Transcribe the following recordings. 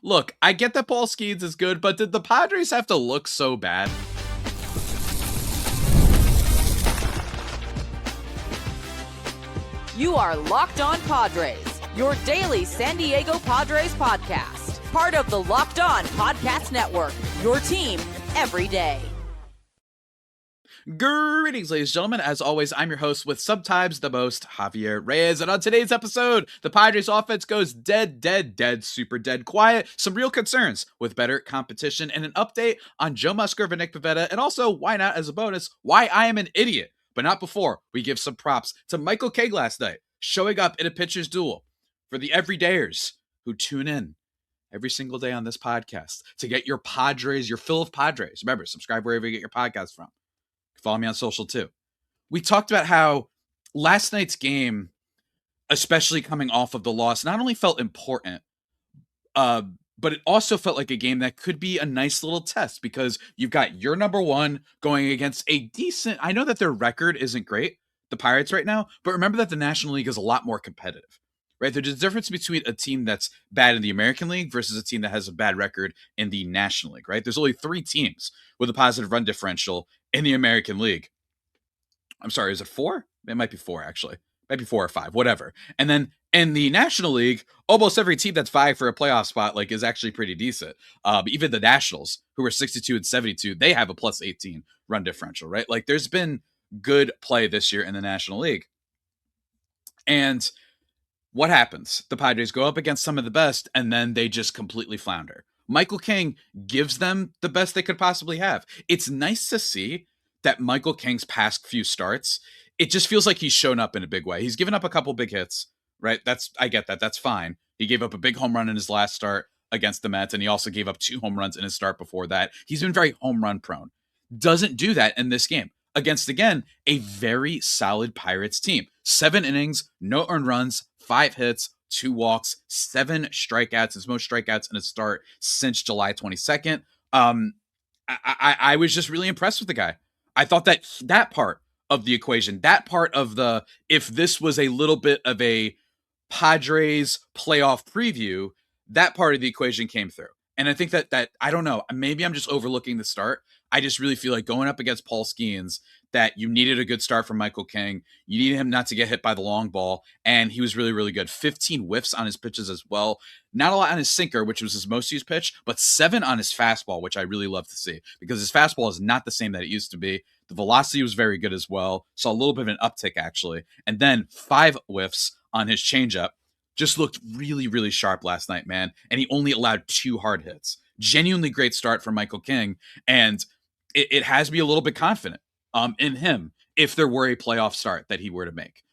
Look, I get that Paul Skeens is good, but did the Padres have to look so bad? You are Locked On Padres, your daily San Diego Padres podcast. Part of the Locked On Podcast Network, your team every day. Greetings, ladies and gentlemen. As always, I'm your host with sometimes the most, Javier Reyes. And on today's episode, the Padres offense goes dead, super dead quiet. Some real concerns with better competition and an update on Joe Musgrove and Nick Pivetta. And also, why not, as a bonus, why I am an idiot. But not before we give some props to Michael King last night, showing up in a pitcher's duel for the everydayers who tune in every single day on this podcast to get your Padres, your fill of Padres. Remember, subscribe wherever you get your podcast from. Follow me on social too. We talked about how last night's game, especially coming off of the loss, not only felt important, but it also felt like a game that could be a nice little test because you've got your number one going against a decent, I know that their record isn't great, the Pirates right now, but remember that the National League is a lot more competitive, right? There's a difference between a team that's bad in the American League versus a team that has a bad record in the National League, right? There's only 3 teams with a positive run differential in the American League. I'm sorry, is it 4? It might be 4, actually. Maybe 4 or 5, whatever. And then in the National League, almost every team that's vying for a playoff spot is actually pretty decent. Even the Nationals, who are 62 and 72, they have a plus 18 run differential, right? There's been good play this year in the National League. And what happens? The Padres go up against some of the best, and then they just completely flounder. Michael King gives them the best they could possibly have. It's nice to see that Michael King's past few starts, it just feels like he's shown up in a big way. He's given up a couple big hits, right? I get that. That's fine. He gave up a big home run in his last start against the Mets, and he also gave up 2 home runs in his start before that. He's been very home run prone. Doesn't do that in this game against, again, a very solid Pirates team. 7 innings, no earned runs, 5 hits, 2 walks, 7 strikeouts, his most strikeouts in a start since July 22nd. I was just really impressed with the guy. I thought that part of the equation, that part of the, if this was a little bit of a Padres playoff preview, that part of the equation came through. And I think that I don't know, maybe I'm just overlooking the start. I just really feel like going up against Paul Skeens, that you needed a good start from Michael King. You needed him not to get hit by the long ball, and he was really, really good. 15 whiffs on his pitches as well. Not a lot on his sinker, which was his most used pitch, but 7 on his fastball, which I really love to see because his fastball is not the same that it used to be. The velocity was very good as well. Saw a little bit of an uptick, actually. And then 5 whiffs on his changeup. Just looked really, really sharp last night, man. And he only allowed 2 hard hits. Genuinely great start from Michael King. And it has me a little bit confident in him if there were a playoff start that he were to make.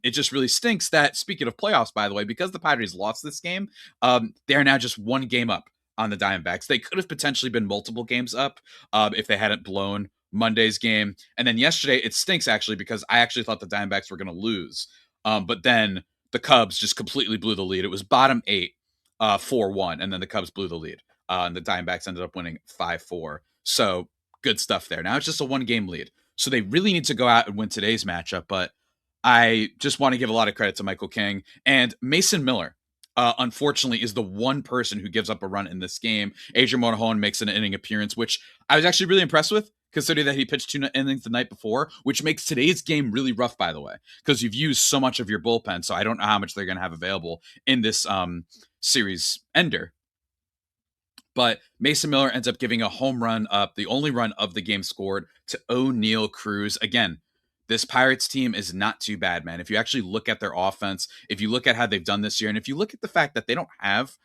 It just really stinks that, speaking of playoffs, by the way, because the Padres lost this game, they are now just 1 game up on the Diamondbacks. They could have potentially been multiple games up if they hadn't blown Monday's game. And then yesterday, it stinks actually because I actually thought the Diamondbacks were going to lose. But then the Cubs just completely blew the lead. It was bottom 8, 4-1, and then the Cubs blew the lead. And the Diamondbacks ended up winning 5-4. So good stuff there. Now it's just a 1-game lead. So they really need to go out and win today's matchup. But I just want to give a lot of credit to Michael King. And Mason Miller, unfortunately, is the one person who gives up a run in this game. Adrian Morejon makes an inning appearance, which I was actually really impressed with, considering that he pitched 2 innings the night before, which makes today's game really rough, by the way, because you've used so much of your bullpen. So I don't know how much they're going to have available in this series ender. But Mason Miller ends up giving a home run up, the only run of the game scored, to O'Neal Cruz. Again, this Pirates team is not too bad, man. If you actually look at their offense, if you look at how they've done this year, and if you look at the fact that they don't have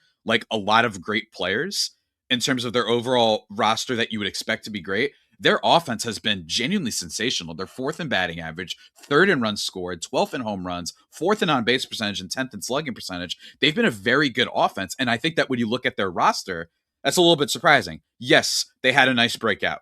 a lot of great players in terms of their overall roster that you would expect to be great, their offense has been genuinely sensational. They're 4th in batting average, 3rd in runs scored, 12th in home runs, 4th in on-base percentage, and 10th in slugging percentage. They've been a very good offense, and I think that when you look at their roster, that's a little bit surprising. Yes, they had a nice breakout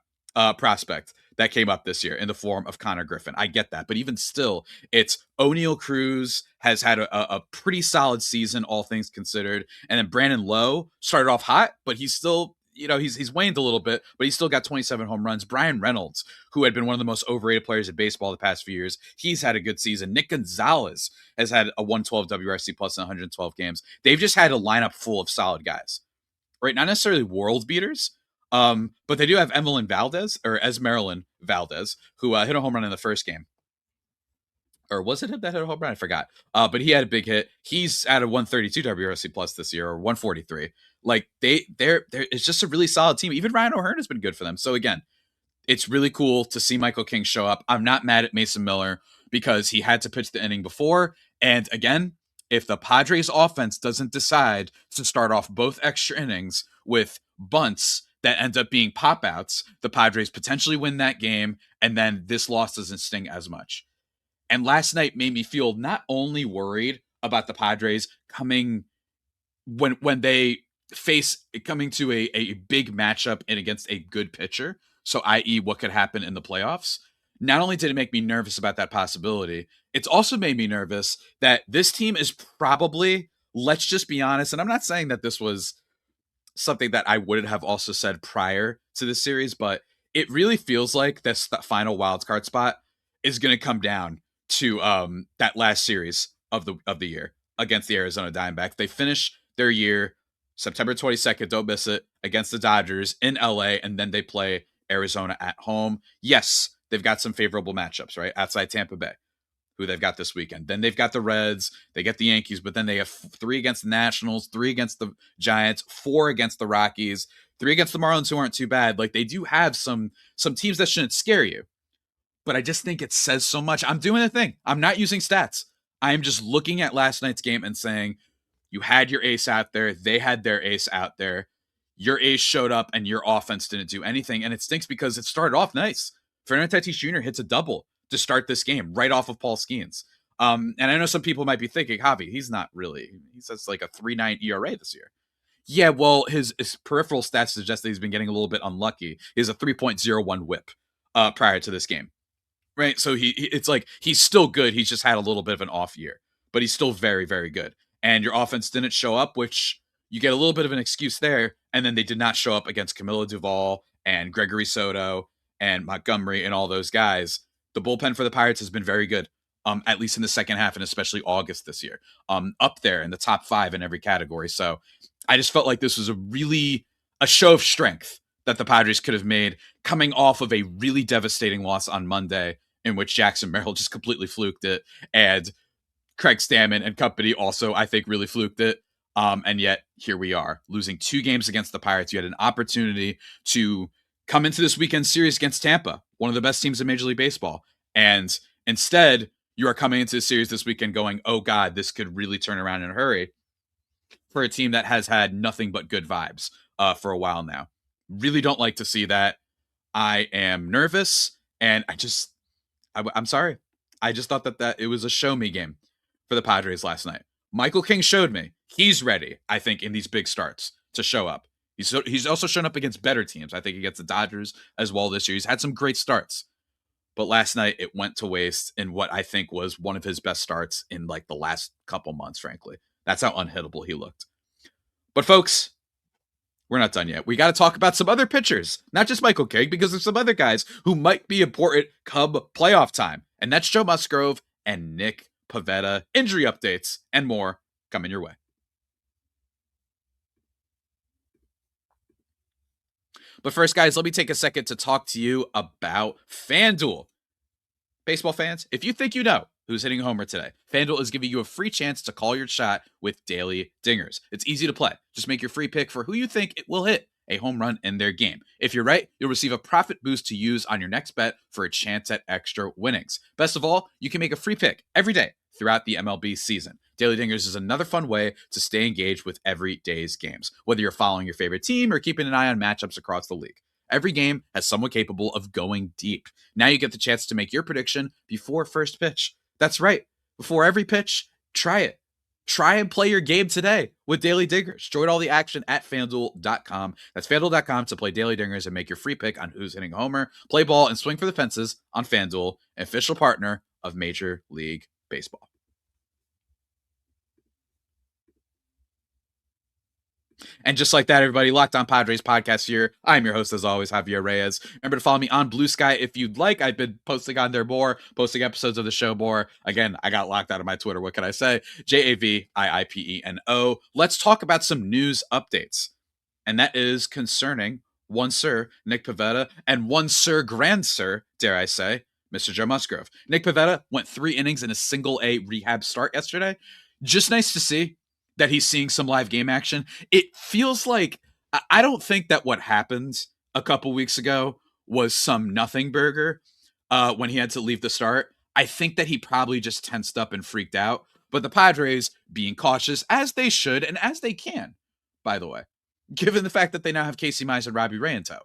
prospect that came up this year in the form of Connor Griffin. I get that. But even still, it's O'Neal Cruz has had a pretty solid season, all things considered. And then Brandon Lowe started off hot, but he's still, he's waned a little bit, but he's still got 27 home runs. Brian Reynolds, who had been one of the most overrated players in baseball the past few years, he's had a good season. Nick Gonzalez has had a 112 WRC plus in 112 games. They've just had a lineup full of solid guys. right? Not necessarily world beaters, but they do have Esmeralyn Valdez, who hit a home run in the first game. Or was it him that hit a home run? I forgot. But he had a big hit. He's at a 132 WRC plus this year, or 143. Like they're it's just a really solid team. Even Ryan O'Hearn has been good for them. So again, it's really cool to see Michael King show up. I'm not mad at Mason Miller because he had to pitch the inning before. And again, if the Padres offense doesn't decide to start off both extra innings with bunts that end up being pop outs, the Padres potentially win that game. And then this loss doesn't sting as much. And last night made me feel not only worried about the Padres coming when they face coming to a big matchup and against a good pitcher, so i.e. what could happen in the playoffs. Not only did it make me nervous about that possibility, it's also made me nervous that this team is probably, let's just be honest, and I'm not saying that this was something that I would have also said prior to this series, but it really feels like that final wild card spot is going to come down to that last series of the year against the Arizona Diamondbacks. They finish their year September 22nd, don't miss it, against the Dodgers in LA, and then they play Arizona at home. Yes, they've got some favorable matchups, right? Outside Tampa Bay, who they've got this weekend. Then they've got the Reds, they get the Yankees, but then they have 3 against the Nationals, 3 against the Giants, 4 against the Rockies, 3 against the Marlins, who aren't too bad. Like, they do have some teams that shouldn't scare you. But I just think it says so much. I'm doing a thing. I'm not using stats. I'm just looking at last night's game and saying, you had your ace out there. They had their ace out there. Your ace showed up and your offense didn't do anything. And it stinks because it started off nice. Fernando Tatis Jr. hits a double to start this game right off of Paul Skeens. And I know some people might be thinking, Javi, he's not really. He says like a 3.9 ERA this year. Yeah, well, his peripheral stats suggest that he's been getting a little bit unlucky. He has a 3.01 whip prior to this game. Right. So it's like he's still good. He's just had a little bit of an off year, but he's still very, very good. And your offense didn't show up, which you get a little bit of an excuse there. And then they did not show up against Camilo Duvall and Gregory Soto and Montgomery and all those guys. The bullpen for the Pirates has been very good, at least in the second half and especially August this year, up there in the top 5 in every category. So I just felt like this was a show of strength that the Padres could have made coming off of a really devastating loss on Monday in which Jackson Merrill just completely fluked it. And Craig Stammen and company also, I think, really fluked it. And yet here we are losing 2 games against the Pirates. You had an opportunity to come into this weekend series against Tampa, one of the best teams in Major League Baseball. And instead you are coming into the series this weekend going, oh God, this could really turn around in a hurry for a team that has had nothing but good vibes for a while now. Really don't like to see that. I am nervous, and I'm sorry. I just thought that it was a show me game for the Padres last night. Michael King showed me he's ready, I think, in these big starts to show up. He's also shown up against better teams. I think against the Dodgers as well this year. He's had some great starts. But last night it went to waste in what I think was one of his best starts in like the last couple months, frankly. That's how unhittable he looked. But folks, we're not done yet. We got to talk about some other pitchers, not just Michael King, because there's some other guys who might be important come playoff time. And that's Joe Musgrove and Nick Pivetta. Injury updates and more coming your way. But first, guys, let me take a second to talk to you about FanDuel. Baseball fans, if you think you know who's hitting a homer today, FanDuel is giving you a free chance to call your shot with daily dingers. It's easy to play. Just make your free pick for who you think it will hit a home run in their game. If you're right, you'll receive a profit boost to use on your next bet for a chance at extra winnings. Best of all, you can make a free pick every day throughout the MLB season. Daily Dingers is another fun way to stay engaged with every day's games, whether you're following your favorite team or keeping an eye on matchups across the league. Every game has someone capable of going deep. Now you get the chance to make your prediction before first pitch. That's right. Before every pitch, try it. Try and play your game today with Daily Dingers. Join all the action at FanDuel.com. That's FanDuel.com to play Daily Dingers and make your free pick on who's hitting a homer. Play ball and swing for the fences on FanDuel, an official partner of Major League Baseball. And just like that, everybody, Locked On Padres podcast here. I'm your host, as always, Javier Reyes. Remember to follow me on Blue Sky if you'd like. I've been posting on there more, posting episodes of the show more. Again, I got locked out of my Twitter. What can I say? JAVIIPENO. Let's talk about some news updates. and that is concerning one Sir Nick Pivetta and one Sir Grand Sir, dare I say, Mr. Joe Musgrove. Nick Pivetta went 3 innings in a single A rehab start yesterday. Just nice to see that he's seeing some live game action. It feels like I don't think that what happened a couple weeks ago was some nothing burger when he had to leave the start. I think that he probably just tensed up and freaked out. But the Padres, being cautious, as they should and as they can, by the way, given the fact that they now have Casey Mize and Robbie Ray in tow,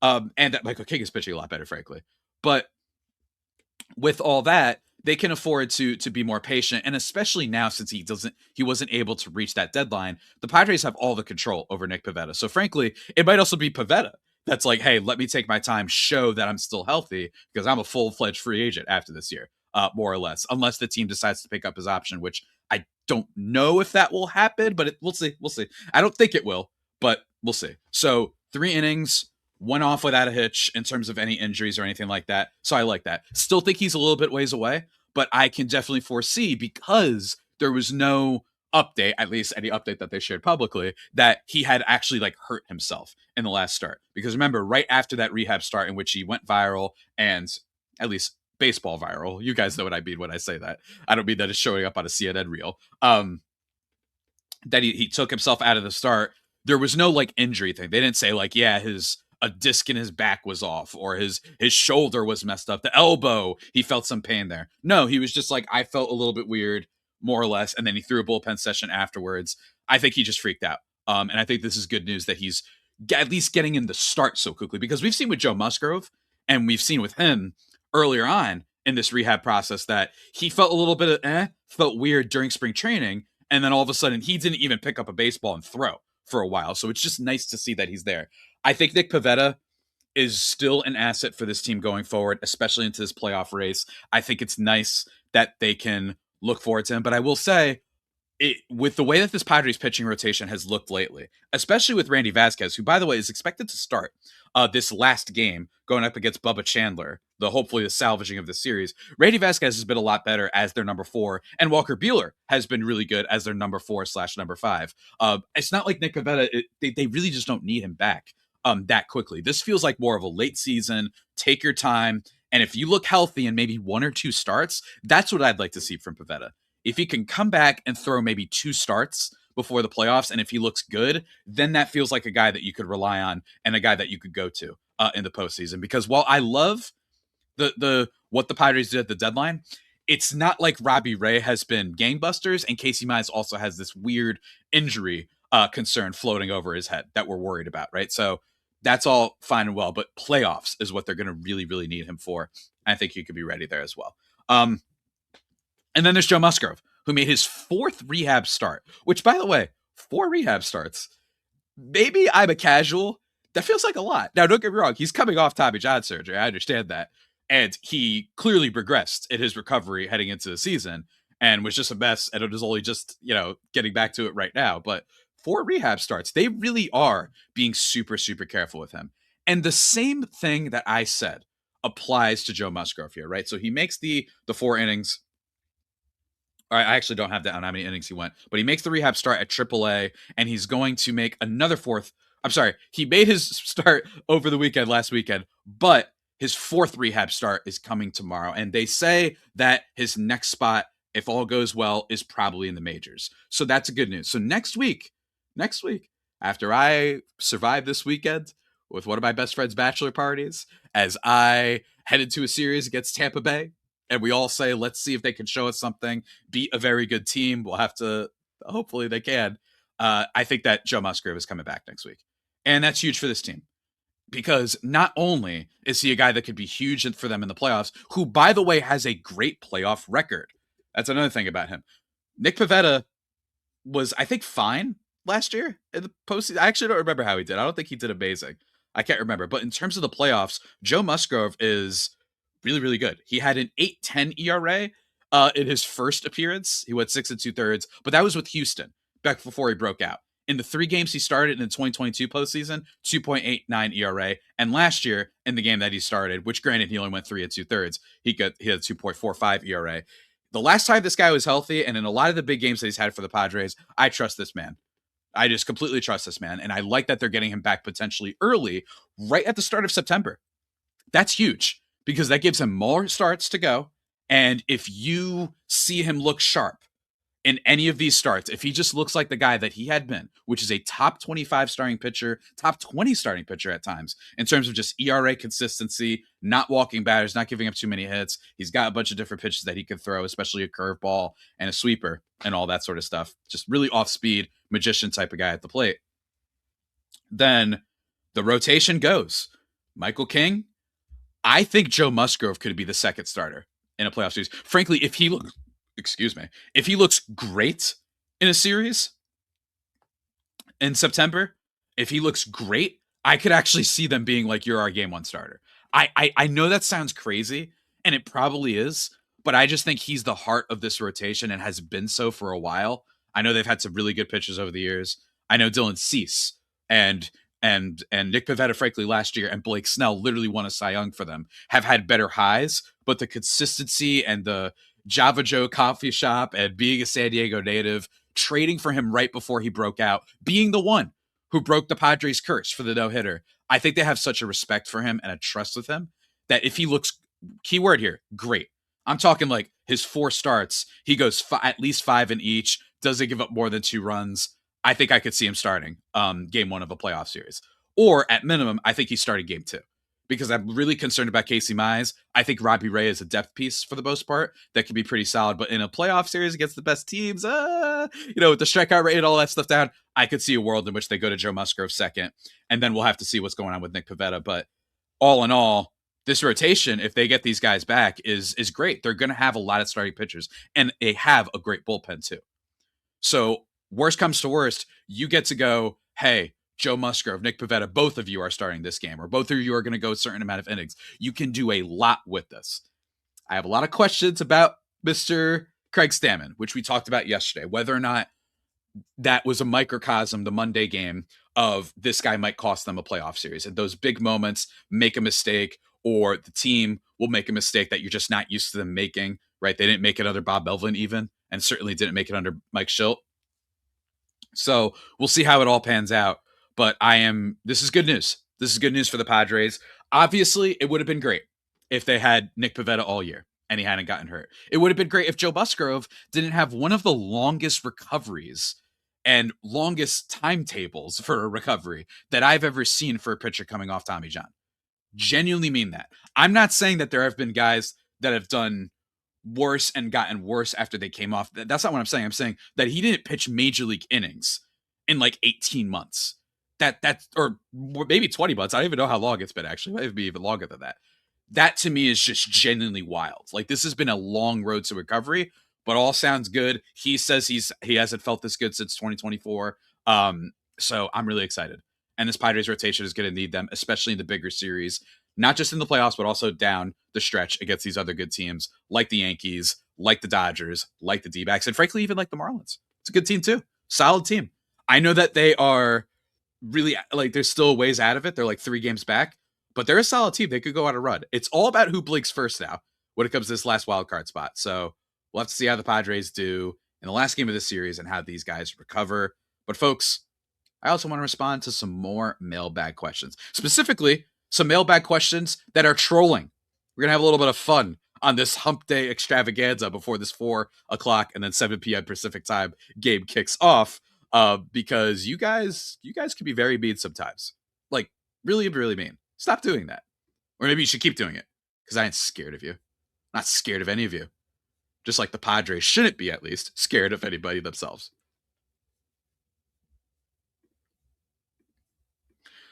and that Michael King is pitching a lot better, frankly. But with all that, they can afford to be more patient, and especially now since he wasn't able to reach that deadline, the Padres have all the control over Nick Pivetta. So frankly, it might also be Pivetta that's like, hey, let me take my time, show that I'm still healthy because I'm a full-fledged free agent after this year, more or less, unless the team decides to pick up his option, which I don't know if that will happen, but we'll see. We'll see. I don't think it will, but we'll see. So 3 innings, went off without a hitch in terms of any injuries or anything like that. So I like that. Still think he's a little bit ways away, but I can definitely foresee, because there was no update, at least any update that they shared publicly, that he had actually like hurt himself in the last start. Because remember, right after that rehab start in which he went viral, and at least baseball viral, you guys know what I mean when I say that. I don't mean that it's showing up on a CNN reel. That he took himself out of the start. There was no like injury thing. They didn't say like, yeah, a disc in his back was off, or his shoulder was messed up, the elbow, he felt some pain there. No, he was just like, I felt a little bit weird, more or less, and then he threw a bullpen session afterwards. I think he just freaked out. And I think this is good news that he's at least getting in the start so quickly, because we've seen with Joe Musgrove, and we've seen with him earlier on in this rehab process that he felt a little bit of felt weird during spring training, and then all of a sudden he didn't even pick up a baseball and throw for a while. So it's just nice to see that he's there. I think Nick Pivetta is still an asset for this team going forward, especially into this playoff race. I think it's nice that they can look forward to him. But I will say, with the way that this Padres pitching rotation has looked lately, especially with Randy Vasquez, who, by the way, is expected to start this last game going up against Bubba Chandler, hopefully the salvaging of the series. Randy Vasquez has been a lot better as their number 4, and Walker Buehler has been really good as their number 4/number 5. It's not like Nick Pivetta, they really just don't need him back that quickly. This feels like more of a late season, take your time, and if you look healthy in maybe 1 or 2 starts, that's what I'd like to see from Pivetta. If he can come back and throw maybe 2 starts before the playoffs, and if he looks good, then that feels like a guy that you could rely on and a guy that you could go to in the postseason. Because while I love what the Padres did at the deadline, it's not like Robbie Ray has been gangbusters, and Casey Mize also has this weird injury concern floating over his head that we're worried about, right? So that's all fine and well, but playoffs is what they're going to really, really need him for. I think he could be ready there as well. And then there's Joe Musgrove, who made his 4th rehab start, which, by the way, 4 rehab starts. Maybe I'm a casual. That feels like a lot. Now, don't get me wrong. He's coming off Tommy John surgery. I understand that. And he clearly progressed in his recovery heading into the season and was just a mess. And it is only just, getting back to it right now. But 4 rehab starts, they really are being super, super careful with him. And the same thing that I said applies to Joe Musgrove here, right? So he makes the 4 innings. All right, I actually don't have that on how many innings he went, but he makes the rehab start at AAA, and he's going to make another 4th. I'm sorry, he made his start over the weekend, last weekend, but his 4th rehab start is coming tomorrow. And they say that his next spot, if all goes well, is probably in the majors. So that's a good news. So next week, after I survive this weekend with one of my best friend's bachelor parties, as I head into a series against Tampa Bay, and we all say, let's see if they can show us something, beat a very good team. We'll have to, hopefully they can. I think that Joe Musgrove is coming back next week. And that's huge for this team. Because not only is he a guy that could be huge for them in the playoffs, who, by the way, has a great playoff record. That's another thing about him. Nick Pivetta was, I think, fine last year in the postseason. I actually don't remember how he did. I don't think he did amazing. I can't remember. But in terms of the playoffs, Joe Musgrove is really, really good. He had an 8.10 ERA in his first appearance. He went 6 2/3, but that was with Houston back before he broke out. In the 3 games he started in the 2022 postseason, 2.89 ERA. And last year, in the game that he started, which granted he only went 3 2/3, he had 2.45 ERA. The last time this guy was healthy, and in a lot of the big games that he's had for the Padres, I trust this man. I just completely trust this man. And I like that they're getting him back potentially early, right at the start of September. That's huge because that gives him more starts to go. And if you see him look sharp in any of these starts, if he just looks like the guy that he had been, which is a top 25 starting pitcher, top 20 starting pitcher at times, in terms of just ERA consistency, not walking batters, not giving up too many hits. He's got a bunch of different pitches that he can throw, especially a curveball and a sweeper and all that sort of stuff. Just really off speed, magician type of guy at the plate. Then the rotation goes. Michael King. I think Joe Musgrove could be the second starter in a playoff series. Frankly, if he looks great in a series in September, if he looks great, I could actually see them being like, you're our game one starter. I know that sounds crazy, and it probably is, but I just think he's the heart of this rotation and has been so for a while. I know they've had some really good pitchers over the years. I know Dylan Cease and Nick Pivetta, frankly, last year, and Blake Snell literally won a Cy Young for them, have had better highs, but the consistency and the Java Joe coffee shop and being a San Diego native, trading for him right before he broke out, being the one who broke the Padres curse for the no-hitter. I think they have such a respect for him and a trust with him that if he looks, keyword here, great. I'm talking like his 4 starts, he goes at least 5 in each, doesn't give up more than 2 runs. I think I could see him starting game 1 of a playoff series. Or at minimum, I think he's starting game 2. Because I'm really concerned about Casey Mize. I think Javier Reyes is a depth piece for the most part that can be pretty solid. But in a playoff series against the best teams, with the strikeout rate and all that stuff down, I could see a world in which they go to Joe Musgrove second. And then we'll have to see what's going on with Nick Pivetta. But all in all, this rotation, if they get these guys back, is great. They're going to have a lot of starting pitchers. And they have a great bullpen too. So worst comes to worst, you get to go, hey, Joe Musgrove, Nick Pivetta, both of you are starting this game, or both of you are going to go a certain amount of innings. You can do a lot with this. I have a lot of questions about Mr. Craig Stammen, which we talked about yesterday, whether or not that was a microcosm, the Monday game, of this guy might cost them a playoff series. And those big moments, make a mistake, or the team will make a mistake that you're just not used to them making, right? They didn't make it under Bob Melvin even, and certainly didn't make it under Mike Schilt. So we'll see how it all pans out. But this is good news. This is good news for the Padres. Obviously, it would have been great if they had Nick Pivetta all year and he hadn't gotten hurt. It would have been great if Joe Musgrove didn't have one of the longest recoveries and longest timetables for a recovery that I've ever seen for a pitcher coming off Tommy John. Genuinely mean that. I'm not saying that there have been guys that have done worse and gotten worse after they came off. That's not what I'm saying. I'm saying that he didn't pitch major league innings in like 18 months. Or maybe 20 months. I don't even know how long it's been, actually. It might be even longer than that. That to me is just genuinely wild. Like, this has been a long road to recovery, but all sounds good. He says he hasn't felt this good since 2024. So I'm really excited. And this Padres rotation is going to need them, especially in the bigger series, not just in the playoffs, but also down the stretch against these other good teams like the Yankees, like the Dodgers, like the D-backs, and frankly, even like the Marlins. It's a good team too. Solid team. I know that they are really, like, there's still ways out of it. They're like 3 games back, but they're a solid team. They could go on a run. It's all about who blinks first now when it comes to this last wild card spot. So we'll have to see how the Padres do in the last game of this series and how these guys recover. But folks, I also want to respond to some more mailbag questions, specifically some mailbag questions that are trolling. We're going to have a little bit of fun on this hump day extravaganza before this 4 o'clock and then 7 p.m. Pacific time game kicks off. Because you guys can be very mean sometimes. Like, really, really mean. Stop doing that. Or maybe you should keep doing it. Because I ain't scared of you. I'm not scared of any of you. Just like the Padres shouldn't be, at least, scared of anybody themselves.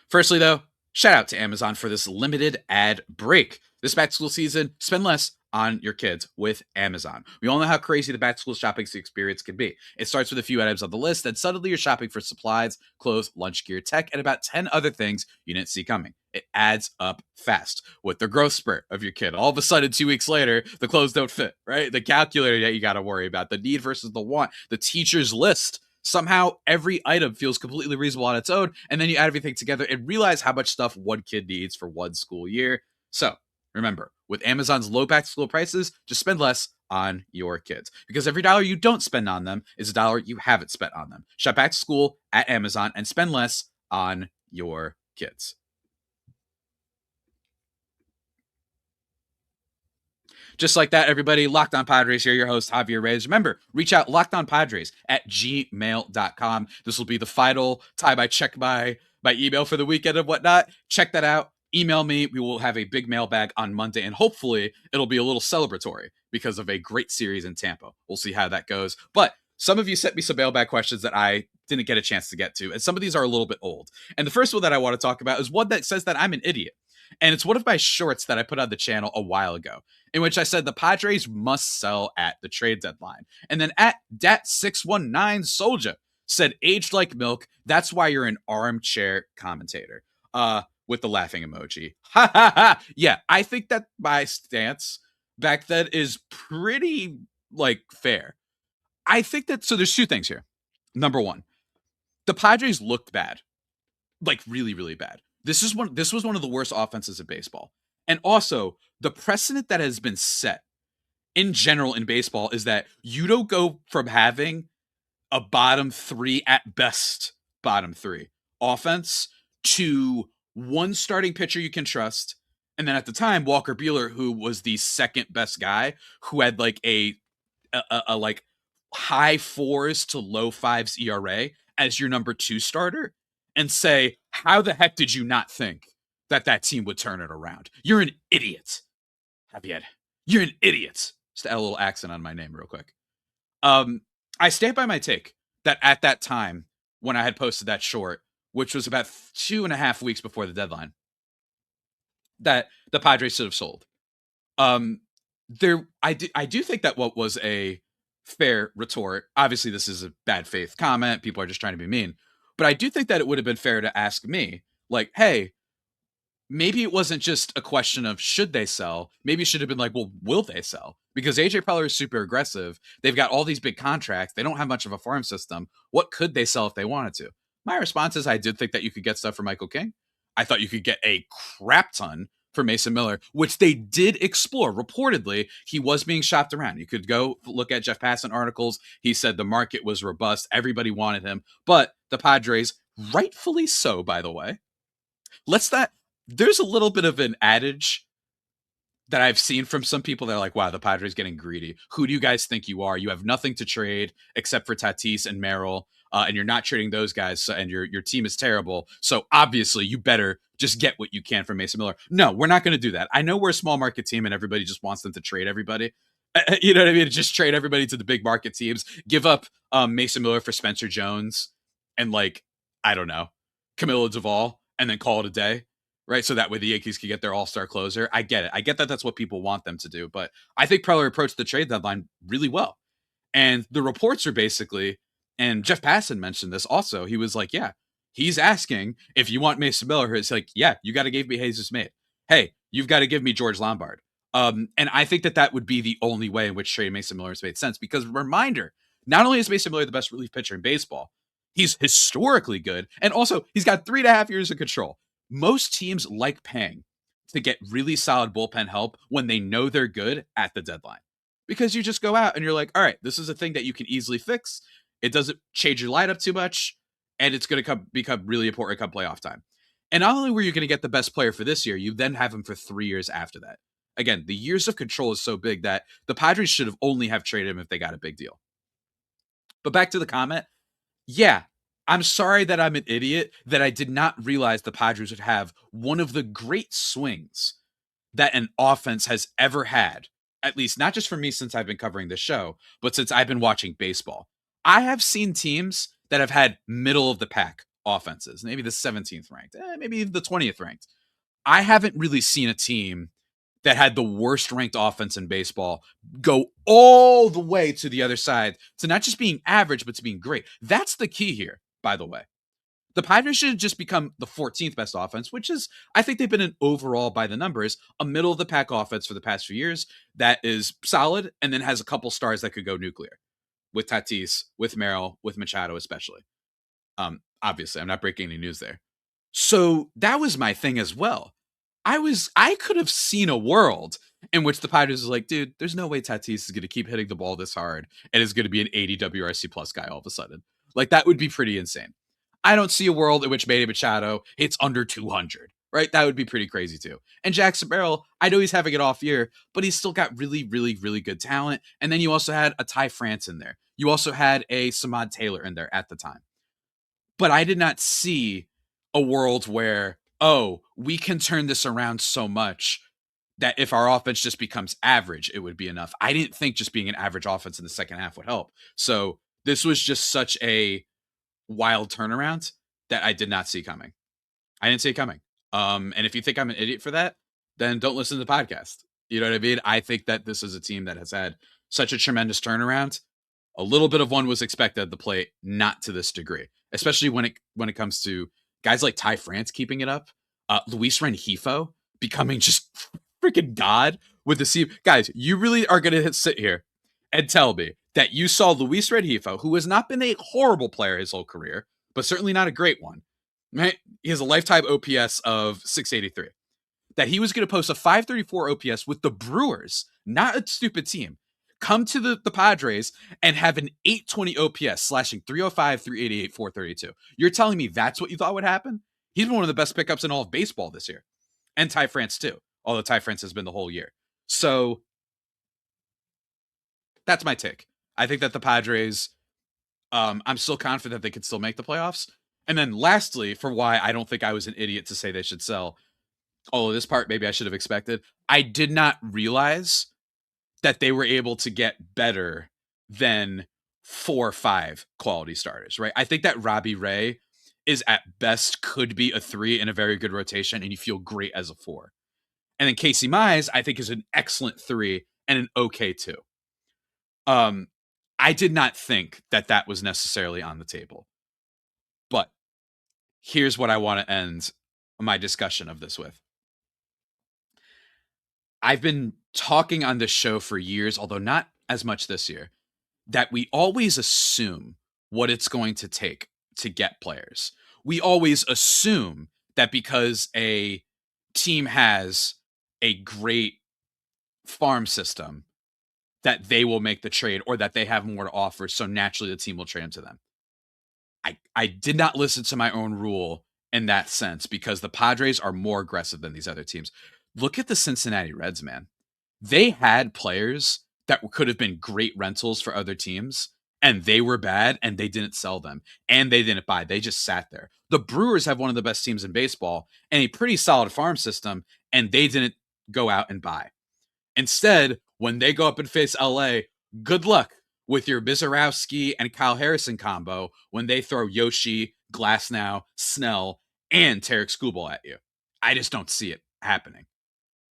Firstly, though, shout out to Amazon for this limited ad break. This back to school season, spend less on your kids with Amazon. We all know how crazy the back to school shopping experience can be. It starts with a few items on the list, then suddenly you're shopping for supplies, clothes, lunch gear, tech, and about 10 other things you didn't see coming. It adds up fast. With the growth spurt of your kid, all of a sudden 2 weeks later, the clothes don't fit, right? The calculator that you got to worry about, the need versus the want, the teacher's list. Somehow every item feels completely reasonable on its own, and then you add everything together and realize how much stuff one kid needs for one school year. So remember, With Amazon's low back to school prices, just spend less on your kids. Because every dollar you don't spend on them is a dollar you haven't spent on them. Shop back to school at Amazon and spend less on your kids. Just like that, everybody, Locked On Padres here, your host, Javier Reyes. Remember, reach out, lockedonpadres at gmail.com. This will be the final time I check my email for the weekend and whatnot. Check that out. Email me. We will have a big mailbag on Monday, and hopefully it'll be a little celebratory because of a great series in Tampa. We'll see how that goes. But some of you sent me some mailbag questions that I didn't get a chance to get to, and some of these are a little bit old. And the first one that I want to talk about is one that says that I'm an idiot. And it's one of my shorts that I put on the channel a while ago, in which I said the Padres must sell at the trade deadline. And then at Dat619 Soldier said, aged like milk, that's why you're an armchair commentator. With the laughing emoji. Ha ha ha. Yeah, I think that my stance back then is pretty, fair. I think that, so there's two things here. Number one, the Padres looked bad. Really, really bad. This was one of the worst offenses in baseball. And also, the precedent that has been set in general in baseball is that you don't go from having a bottom three, at best bottom three offense, to one starting pitcher you can trust. And then at the time, Walker Buehler, who was the second best guy, who had a high fours to low fives ERA as your number two starter, and say, how the heck did you not think that team would turn it around? You're an idiot, Javier. You're an idiot. Just add a little accent on my name real quick. I stand by my take that at that time, when I had posted that short, which was about 2.5 weeks before the deadline, that the Padres should have sold. I do think that what was a fair retort, obviously this is a bad faith comment, people are just trying to be mean, but I do think that it would have been fair to ask me, hey, maybe it wasn't just a question of should they sell. Maybe it should have been well, will they sell? Because AJ Preller is super aggressive. They've got all these big contracts. They don't have much of a farm system. What could they sell if they wanted to? My response is I did think that you could get stuff for Michael King. I thought you could get a crap ton for Mason Miller, which they did explore. Reportedly, he was being shopped around. You could go look at Jeff Passan articles. He said the market was robust. Everybody wanted him. But the Padres, rightfully so, by the way, there's a little bit of an adage that I've seen from some people that are like, wow, the Padres getting greedy. Who do you guys think you are? You have nothing to trade except for Tatis and Merrill, and you're not trading those guys, and your team is terrible. So obviously you better just get what you can from Mason Miller. No, we're not going to do that. I know we're a small market team and everybody just wants them to trade everybody. You know what I mean? Just trade everybody to the big market teams. Give up Mason Miller for Spencer Jones and I don't know, Camilo Duvall, and then call it a day. Right, so that way the Yankees could get their all-star closer. I get it. I get that that's what people want them to do. But I think Preller approached the trade deadline really well. And the reports are basically, and Jeff Passan mentioned this also, he was like, yeah, he's asking if you want Mason Miller. It's like, yeah, you got to give me Jesus Mate. Hey, you've got to give me George Lombard. And I think that would be the only way in which trading Mason Miller has made sense. Because reminder, not only is Mason Miller the best relief pitcher in baseball, he's historically good. And also, he's got 3.5 years of control. Most teams like paying to get really solid bullpen help when they know they're good at the deadline. Because you just go out and you're like, all right, this is a thing that you can easily fix. It doesn't change your lineup too much, and it's going to become really important come playoff time. And not only were you going to get the best player for this year, you then have him for 3 years after that. Again, the years of control is so big that the Padres should have only have traded him if they got a big deal. But back to the comment. Yeah, I'm sorry that I'm an idiot, that I did not realize the Padres would have one of the great swings that an offense has ever had, at least not just for me since I've been covering this show, but since I've been watching baseball. I have seen teams that have had middle of the pack offenses, maybe the 17th ranked, maybe even the 20th ranked. I haven't really seen a team that had the worst ranked offense in baseball go all the way to the other side to not just being average, but to being great. That's the key here, by the way. The Padres should have just become the 14th best offense, which is, I think they've been an overall, by the numbers, a middle of the pack offense for the past few years that is solid and then has a couple stars that could go nuclear. With Tatis, with Merrill, with Machado especially. Obviously, I'm not breaking any news there. So that was my thing as well. I could have seen a world in which the Padres is like, dude, there's no way Tatis is going to keep hitting the ball this hard and is going to be an 80 WRC plus guy all of a sudden. Like, that would be pretty insane. I don't see a world in which Manny Machado hits under 200, right? That would be pretty crazy too. And Jackson Merrill, I know he's having an off year, but he's still got really, really, really good talent. And then you also had a Ty France in there. You also had a Samad Taylor in there at the time. But I did not see a world where, oh, we can turn this around so much that if our offense just becomes average, it would be enough. I didn't think just being an average offense in the second half would help. So this was just such a wild turnaround that I did not see coming. I didn't see it coming. And if you think I'm an idiot for that, then don't listen to the podcast. You know what I mean? I think that this is a team that has had such a tremendous turnaround. A little bit of one was expected at the plate, not to this degree, especially when it comes to guys like Ty France keeping it up, Luis Rengifo becoming just freaking god with the C. Guys, you really are going to sit here and tell me that you saw Luis Rengifo, who has not been a horrible player his whole career, but certainly not a great one, right? He has a lifetime OPS of 683. That he was going to post a 534 OPS with the Brewers, not a stupid team, come to the Padres and have an 820 OPS, slashing 305, 388, 432. You're telling me that's what you thought would happen? He's been one of the best pickups in all of baseball this year. And Ty France too, although Ty France has been the whole year. So that's my take. I think that the Padres, I'm still confident they could still make the playoffs. And then lastly, for why I don't think I was an idiot to say they should sell, although this part maybe I should have expected, I did not realize that they were able to get better than 4 or 5 quality starters, right? I think that Robbie Ray is at best could be a 3 in a very good rotation, and you feel great as a 4. And then Casey Mize, I think, is an excellent 3 and an okay 2. I did not think that was necessarily on the table. But here's what I want to end my discussion of this with. I've been talking on this show for years, although not as much this year, that we always assume what it's going to take to get players. We always assume that because a team has a great farm system, that they will make the trade or that they have more to offer, so naturally the team will trade them to them. I did not listen to my own rule in that sense because the Padres are more aggressive than these other teams. Look at the Cincinnati Reds, man. They had players that could have been great rentals for other teams, and they were bad, and they didn't sell them, and they didn't buy. They just sat there. The Brewers have one of the best teams in baseball and a pretty solid farm system, and they didn't go out and buy. Instead, when they go up and face LA, good luck with your Mizorowski and Kyle Harrison combo when they throw Yoshi, Glasnow, Snell, and Tarek Skubal at you. I just don't see it happening.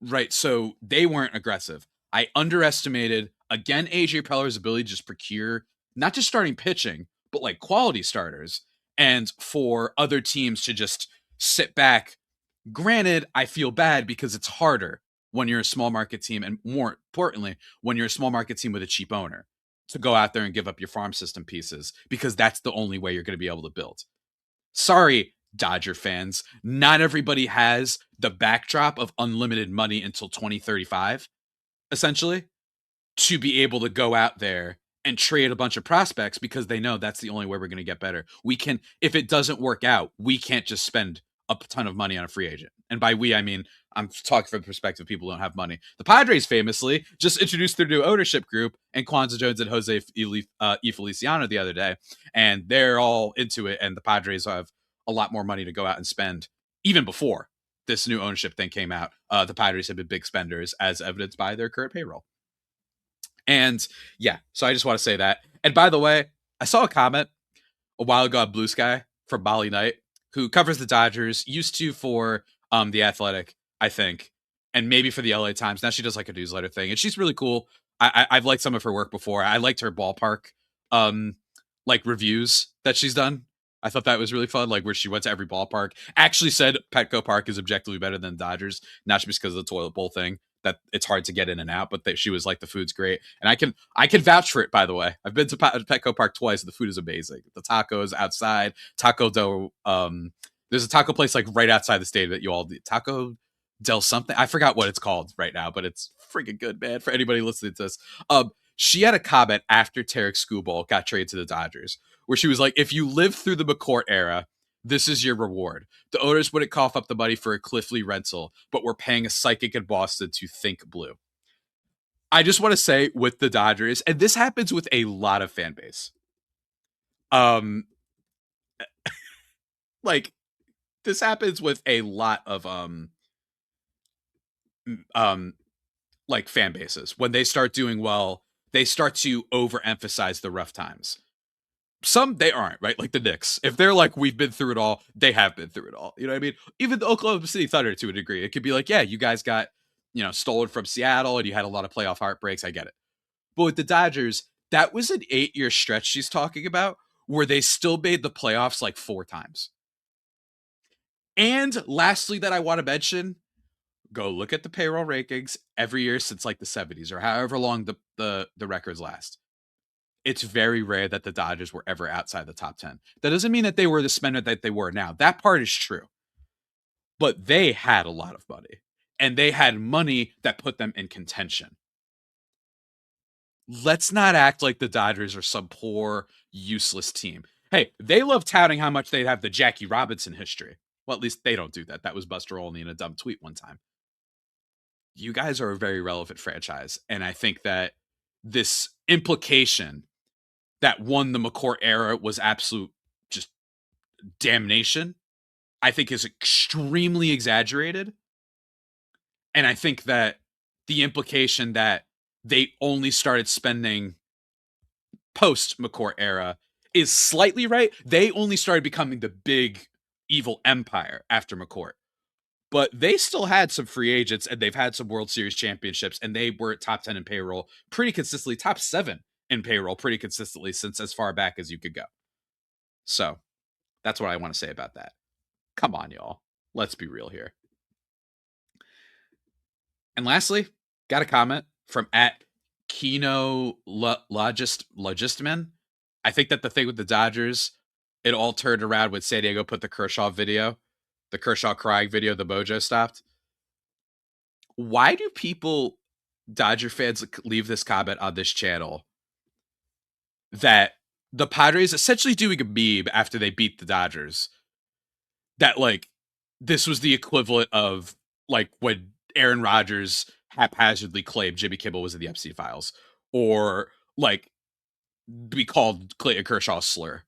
Right, so they weren't aggressive. I underestimated, again, AJ Preller's ability to just procure not just starting pitching, but like quality starters, and for other teams to just sit back. Granted, I feel bad because it's harder when you're a small market team, and more importantly, when you're a small market team with a cheap owner, to go out there and give up your farm system pieces, because that's the only way you're going to be able to build. Sorry, Dodger fans, not everybody has the backdrop of unlimited money until 2035, essentially, to be able to go out there and trade a bunch of prospects because they know that's the only way we're going to get better. We can, if it doesn't work out, we can't just spend a ton of money on a free agent. And by we, I mean, I'm talking from the perspective of people who don't have money. The Padres famously just introduced their new ownership group and Kwanzaa Jones and Jose Feliciano the other day, and they're all into it. And the Padres have a lot more money to go out and spend even before this new ownership thing came out. The Padres have been big spenders, as evidenced by their current payroll. And yeah, so I just want to say that. And by the way, I saw a comment a while ago on Blue Sky from Molly Knight, who covers the Dodgers, used to for The Athletic, I think, and maybe for the LA Times. Now she does like a newsletter thing, and she's really cool. I've liked some of her work before. I liked her ballpark like reviews that she's done. I thought that was really fun, like where she went to every ballpark. Actually said Petco Park is objectively better than Dodgers, not just because of the toilet bowl thing, that it's hard to get in and out, but that she was like, the food's great. And I can vouch for it, by the way. I've been to Petco Park twice, and the food is amazing. The tacos outside, Taco Dough. There's a taco place like right outside the stadium that you all do. Taco Del something. I forgot what it's called right now, but it's freaking good, man. For anybody listening to this, she had a comment after Tarek Skubal got traded to the Dodgers, where she was like, "If you live through the McCourt era, this is your reward. The owners wouldn't cough up the money for a Cliff Lee rental, but we're paying a psychic in Boston to think blue." I just want to say with the Dodgers, and this happens with a lot of fan base. Like this happens with a lot of like fan bases. When they start doing well, they start to overemphasize the rough times. Some they aren't, right? Like the Knicks. If they're like, we've been through it all, they have been through it all. You know what I mean? Even the Oklahoma City Thunder to a degree. It could be like, yeah, you guys got, stolen from Seattle and you had a lot of playoff heartbreaks. I get it. But with the Dodgers, that was an 8-year stretch she's talking about where they still made the playoffs like 4 times. And lastly, that I want to mention, go look at the payroll rankings every year since like the 70s or however long the records last. It's very rare that the Dodgers were ever outside the top 10. That doesn't mean that they were the spender that they were now. That part is true. But they had a lot of money. And they had money that put them in contention. Let's not act like the Dodgers are some poor, useless team. Hey, they love touting how much they have the Jackie Robinson history. Well, at least they don't do that. That was Buster Olney in a dumb tweet one time. You guys are a very relevant franchise. And I think that this implication that won the McCourt era was absolute just damnation, I think is extremely exaggerated. And I think that the implication that they only started spending post McCourt era is slightly right. They only started becoming the big evil empire after McCourt. But they still had some free agents and they've had some World Series championships and they were top 10 in payroll pretty consistently, top 7 in payroll pretty consistently since as far back as you could go. So that's what I want to say about that. Come on, y'all. Let's be real here. And lastly, got a comment from @KinoLogistman. I think that the thing with the Dodgers, it all turned around when San Diego put the Kershaw video, the Kershaw crying video, the mojo stopped. Why do people, Dodger fans, leave this comment on this channel that the Padres essentially doing a meme after they beat the Dodgers? That like this was the equivalent of like when Aaron Rodgers haphazardly claimed Jimmy Kimmel was in the Epstein files, or like we called Clayton Kershaw a slur.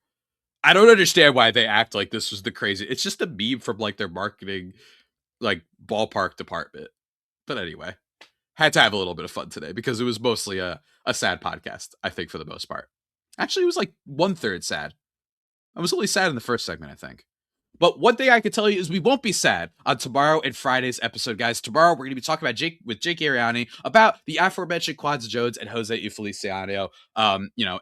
I don't understand why they act like this was the crazy. It's just a meme from like their marketing, like ballpark department. But anyway, had to have a little bit of fun today because it was mostly a sad podcast, I think, for the most part. Actually, it was like 1/3 sad. I was only sad in the first segment, I think. But one thing I can tell you is we won't be sad on tomorrow and Friday's episode, guys. Tomorrow, we're going to be talking about Jake Arriani about the aforementioned Quads Jones and Jose Feliciano,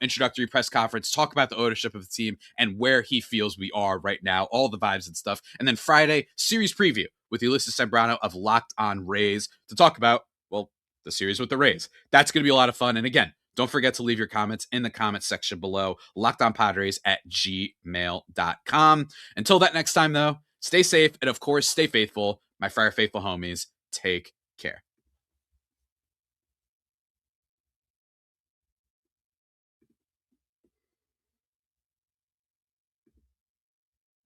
introductory press conference, talk about the ownership of the team and where he feels we are right now, all the vibes and stuff. And then Friday, series preview with Ulysses Sembrano of Locked On Rays to talk about, well, the series with the Rays. That's going to be a lot of fun. And again, don't forget to leave your comments in the comments section below, lockedonpadres@gmail.com. Until that next time, though, stay safe and, of course, stay faithful. My Friar Faithful homies, take care.